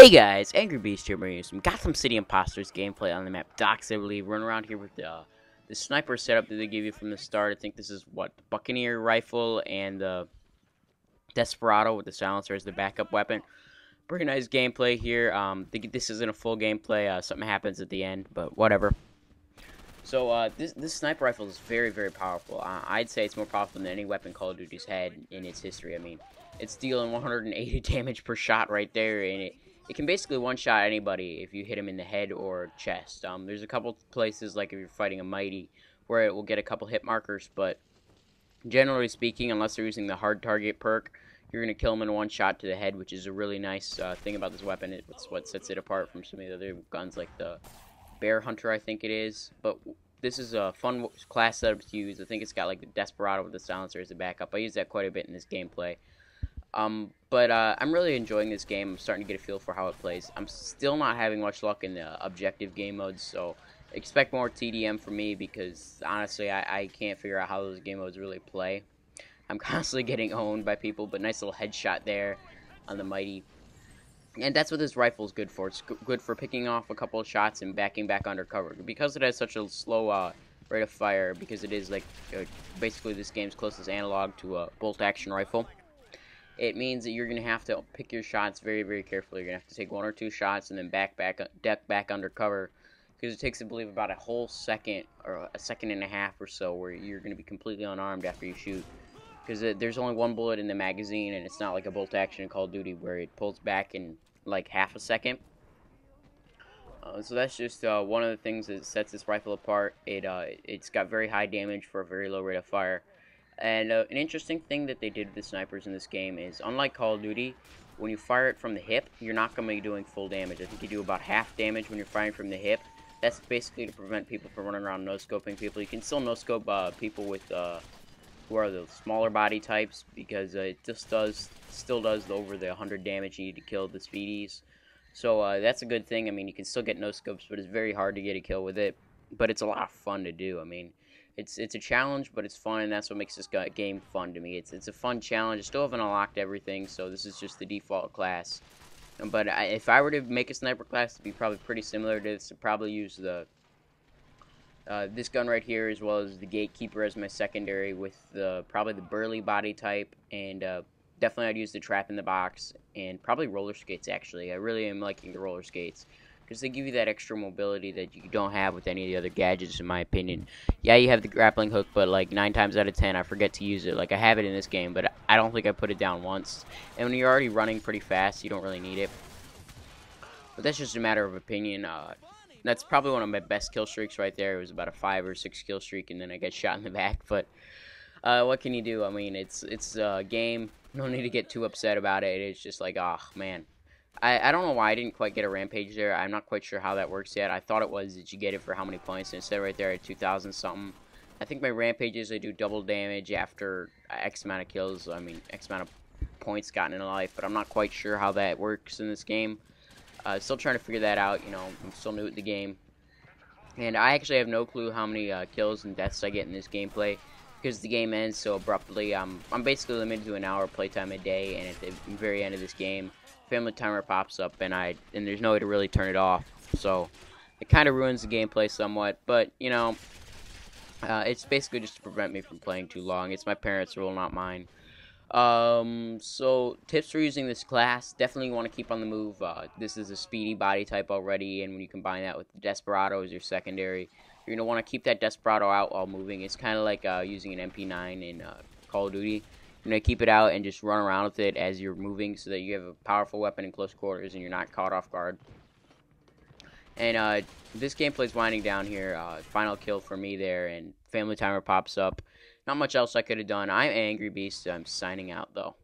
Hey guys, Angry Beast here bringing you some Gotham City Imposters gameplay on the map Docks, I believe. Run around here with the sniper setup that they give you from the start. I think this is, what, the Buccaneer rifle and the Desperado with the silencer as the backup weapon. Pretty nice gameplay here. Think this isn't a full gameplay. Something happens at the end, but whatever. So this sniper rifle is very, very powerful. I'd say it's more powerful than any weapon Call of Duty's had in its history. I mean, it's dealing 180 damage per shot right there, and it can basically one-shot anybody if you hit him in the head or chest. There's a couple places, like if you're fighting a Mighty, where it will get a couple hit markers, but generally speaking, unless they're using the hard target perk, you're going to kill them in one shot to the head, which is a really nice thing about this weapon. It's what sets it apart from some of the other guns, like the Bear Hunter, I think it is. But this is a fun class setup to use. I think it's got like the Desperado with the silencer as a backup. I use that quite a bit in this gameplay. But I'm really enjoying this game. I'm starting to get a feel for how it plays. I'm still not having much luck in the objective game modes, so expect more TDM from me because, honestly, I can't figure out how those game modes really play. I'm constantly getting owned by people, but nice little headshot there on the Mighty. And that's what this rifle is good for. It's good for picking off a couple of shots and backing back under cover. Because it has such a slow rate of fire, because it is like basically this game's closest analog to a bolt-action rifle, it means that you're going to have to pick your shots very, very carefully. You're going to have to take one or two shots and then duck back under cover, because it takes, I believe, about a whole second or a second and a half or so where you're going to be completely unarmed after you shoot. Because there's only one bullet in the magazine, and it's not like a bolt action in Call of Duty where it pulls back in like half a second. So that's just one of the things that sets this rifle apart. It's got very high damage for a very low rate of fire. And an interesting thing that they did with the snipers in this game is, unlike Call of Duty, when you fire it from the hip, you're not going to be doing full damage. I think you do about half damage when you're firing from the hip. That's basically to prevent people from running around no-scoping people. You can still no-scope people with who are the smaller body types, because it just still does over the 100 damage you need to kill the speedies. So that's a good thing. I mean, you can still get no-scopes, but it's very hard to get a kill with it. But it's a lot of fun to do. I mean, it's a challenge, but it's fun, and that's what makes this game fun to me. It's a fun challenge. I still haven't unlocked everything, so this is just the default class. But if I were to make a sniper class, it'd be probably pretty similar to this. I'd probably use this gun right here, as well as the Gatekeeper as my secondary, with probably the burly body type, and definitely I'd use the Trap in the Box, and probably roller skates. Actually, I really am liking the roller skates, because they give you that extra mobility that you don't have with any of the other gadgets, in my opinion. Yeah, you have the grappling hook, but like 9 times out of 10, I forget to use it. Like, I have it in this game, but I don't think I put it down once. And when you're already running pretty fast, you don't really need it. But that's just a matter of opinion. That's probably one of my best kill streaks right there. It was about a 5 or 6 kill streak, and then I got shot in the back. But what can you do? I mean, it's a game. No need to get too upset about it. It's just like, oh, man. I don't know why I didn't quite get a rampage there. I'm not quite sure how that works yet. I thought it was that you get it for how many points, and instead right there at 2,000 something. I think my rampages, I do double damage after X amount of kills. I mean, X amount of points gotten in life, but I'm not quite sure how that works in this game. Still trying to figure that out. You know, I'm still new at the game, and I actually have no clue how many kills and deaths I get in this gameplay, because the game ends so abruptly. I'm basically limited to an hour playtime a day, and at the very end of this game, family timer pops up, and there's no way to really turn it off. So it kind of ruins the gameplay somewhat, but you know, it's basically just to prevent me from playing too long. It's my parents' rule, not mine. So tips for using this class: definitely want to keep on the move. This is a speedy body type already, and when you combine that with the Desperado as your secondary, you're gonna want to keep that Desperado out while moving. It's kind of like using an MP9 in Call of Duty. You're gonna keep it out and just run around with it as you're moving, so that you have a powerful weapon in close quarters and you're not caught off guard. And this gameplay's winding down here. Final kill for me there, and family timer pops up. Not much else I could have done. I'm Angry Beast. I'm signing out, though.